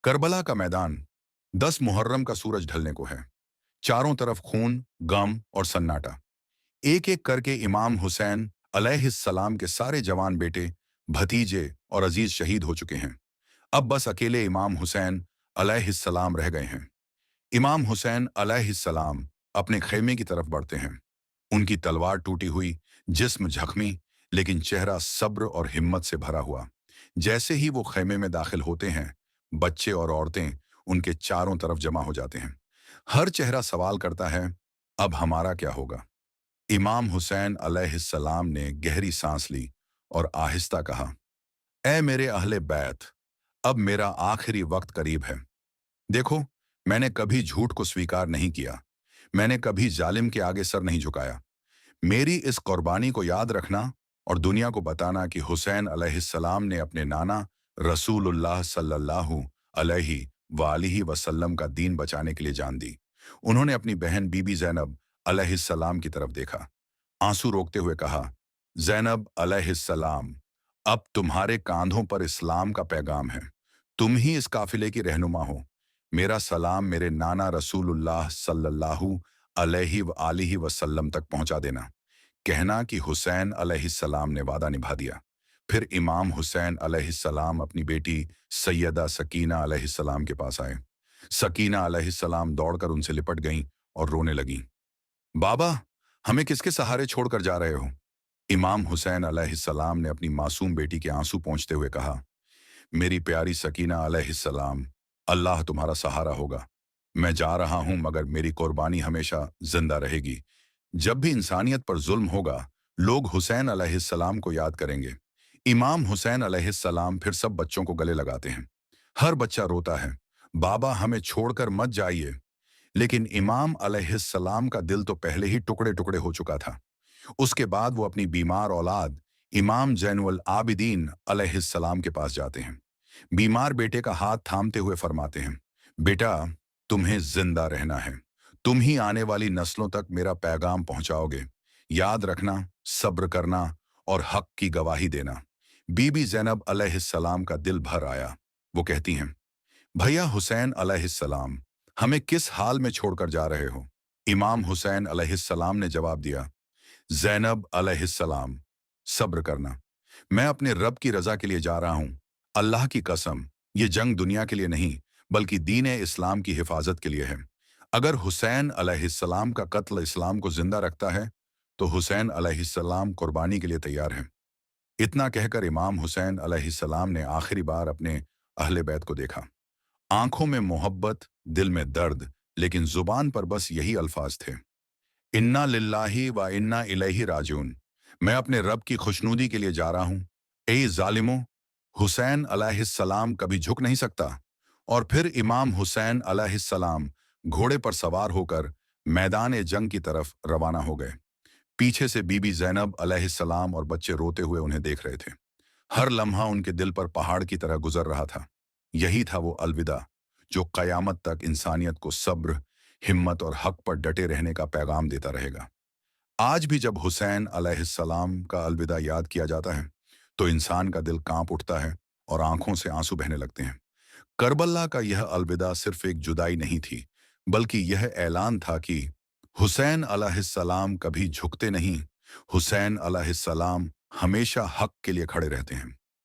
کربلا का मैदान 10 मुहर्रम का सूरज ढलने को है। चारों तरफ खून, गम और सन्नाटा। एक एक करके इमाम हुसैन अलैहिस्सलाम के सारे जवान बेटे, भतीजे और अजीज शहीद हो चुके हैं। अब बस अकेले इमाम हुसैन अलैहिस्सलाम रह गए हैं। इमाम हुसैन अलैहिस्सलाम अपने खेमे की तरफ बढ़ते हैं। उनकी तलवार टूटी हुई, जिस्म जख्मी, लेकिन चेहरा सब्र और हिम्मत से भरा हुआ। जैसे ही वो खेमे में दाखिल होते हैं, बच्चे और औरतें उनके चारों तरफ जमा हो जाते हैं। हर चेहरा सवाल करता है, अब हमारा क्या होगा? इमाम हुसैन अलैहिस्सलाम ने गहरी सांस ली और आहिस्ता कहा, ए मेरे अहले बैत, अब मेरा आखिरी वक्त करीब है। देखो, मैंने कभी झूठ को स्वीकार नहीं किया। मैंने कभी जालिम के आगे सर नहीं झुकाया। मेरी इस कुर्बानी को याद रखना और दुनिया को बताना कि हुसैन अलैहिस्सलाम ने अपने नाना रसूलुल्लाह सल्लल्लाहु अलैहि वालिहि वसल्लम का दीन बचाने के लिए जान दी। उन्होंने अपनी बहन बीबी ज़ैनब अलैहिस्सलाम की तरफ देखा, आंसू रोकते हुए कहा, ज़ैनब अलैहिस्सलाम, अब तुम्हारे कांधों पर इस्लाम का पैगाम है। तुम ही इस काफिले की रहनुमा हो। मेरा सलाम मेरे नाना रसूलुल्लाह सल्लल्लाहु अलैहि आलिहि वसल्लम तक पहुंचा देना। कहना कि हुसैन अलैहिस्सलाम ने वादा निभा दिया। फिर इमाम हुसैन अलैहिस्सलाम अपनी बेटी सैयदा सकीना अलैहिस्सलाम के पास आए। सकीना अलैहिस्सलाम दौड़कर उनसे लिपट गईं और रोने लगीं। बाबा, हमें किसके सहारे छोड़कर जा रहे हो? इमाम हुसैन अलैहिस्सलाम ने अपनी मासूम बेटी के आंसू पोंछते हुए कहा, मेरी प्यारी सकीना अलैहिस्सलाम, अल्लाह तुम्हारा सहारा होगा। मैं जा रहा हूं, मगर मेरी कुर्बानी हमेशा जिंदा रहेगी। जब भी इंसानियत पर जुल्म होगा, लोग हुसैन अलैहिस्सलाम को याद करेंगे। इमाम हुसैन अलैहिस्सलाम फिर सब बच्चों को गले लगाते हैं। हर बच्चा रोता है, बाबा हमें छोड़कर मत जाइए। लेकिन इमाम अलैहिस्सलाम का दिल तो पहले ही टुकड़े टुकड़े हो चुका था। उसके बाद वो अपनी बीमार औलाद इमाम जैनुल आबिदीन अलैहिस्सलाम के पास जाते हैं। बीमार बेटे का हाथ थामते हुए फरमाते हैं, बेटा, तुम्हें जिंदा रहना है। तुम ही आने वाली नस्लों तक मेरा पैगाम पहुंचाओगे। याद रखना, सब्र करना और हक की गवाही देना। बीबी ज़ैनब अलैहिस्सलाम का दिल भर आया। वो कहती हैं, भैया हुसैन अलैहिस्सलाम, हमें किस हाल में छोड़कर जा रहे हो? इमाम हुसैन अलैहिस्सलाम ने जवाब दिया, ज़ैनब अलैहिस्सलाम, सब्र करना। मैं अपने रब की रजा के लिए जा रहा हूं। अल्लाह की कसम, ये जंग दुनिया के लिए नहीं, बल्कि दीन इस्लाम की हिफाजत के लिए है। अगर हुसैन अलैहिस्सलाम का कत्ल इस्लाम को जिंदा रखता है, तो हुसैन अलैहिस्सलाम कुर्बानी के लिए तैयार हैं। इतना कहकर इमाम हुसैन अलैहिस्सलाम ने आखिरी बार अपने अहले बैत को देखा। आंखों में मोहब्बत, दिल में दर्द, लेकिन जुबान पर बस यही अल्फाज थे, इन्ना लिल्लाही व इन्ना इलैहि राजिऊन। मैं अपने रब की खुशनुदी के लिए जा रहा हूं। ए जालिमों, हुसैन अलैहिस्सलाम कभी झुक नहीं सकता। और फिर इमाम हुसैन अलैहिस्सलाम घोड़े पर सवार होकर मैदान जंग की तरफ रवाना हो गए। पीछे से बीबी ज़ैनब अलैहिस्सलाम और बच्चे रोते हुए उन्हें देख रहे थे। हर लम्हा उनके दिल पर पहाड़ की तरह गुजर रहा था। यही था वो अलविदा, जो कयामत तक इंसानियत को सब्र, हिम्मत और हक पर डटे रहने का पैगाम देता रहेगा। आज भी जब हुसैन अलैहिस्सलाम का अलविदा याद किया जाता है, तो इंसान का दिल कांप उठता है और आंखों से आंसू बहने लगते हैं। करबला का यह अलविदा सिर्फ एक जुदाई नहीं थी, बल्कि यह ऐलान था कि हुसैन अलैहिस्सलाम कभी झुकते नहीं। हुसैन अलैहिस्सलाम हमेशा हक के लिए खड़े रहते हैं।